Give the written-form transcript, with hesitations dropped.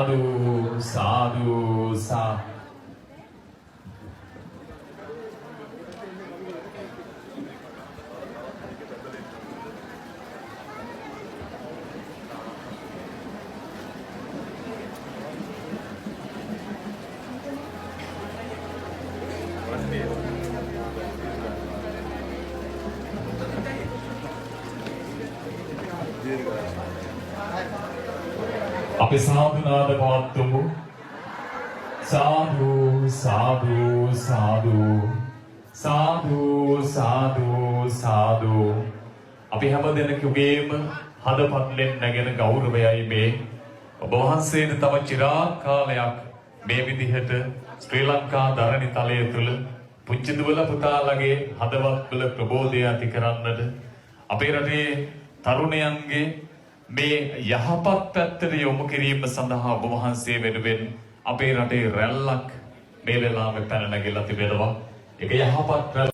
සාදු සාදු සා අපි සාදුනාද පවත්තුමු සාදු සාදු සාදු සාදු සාදු සාදු අපි හැම දෙනෙකුගේම හදපත්ලෙන් නැගෙන ගෞරවයයි මේ ඔබ වහන්සේට තව චිරාත් කාලයක් මේ විදිහට ශ්‍රී ලංකා ධරණි තලය තුල පුංචි දුවල පුතාලගේ හදවත්වල ප්‍රබෝධය ඇති කරන්නට අපේ රටේ තරුණයන්ගේ මේ යහපත් පැත්තට යොමු කිරීම සඳහා ඔබ වහන්සේ වෙනුවෙන් අපේ රටේ රැල්ලක් මේ වෙලාවේ පැන නැගිලා තිබෙනවා. ඒක යහපත්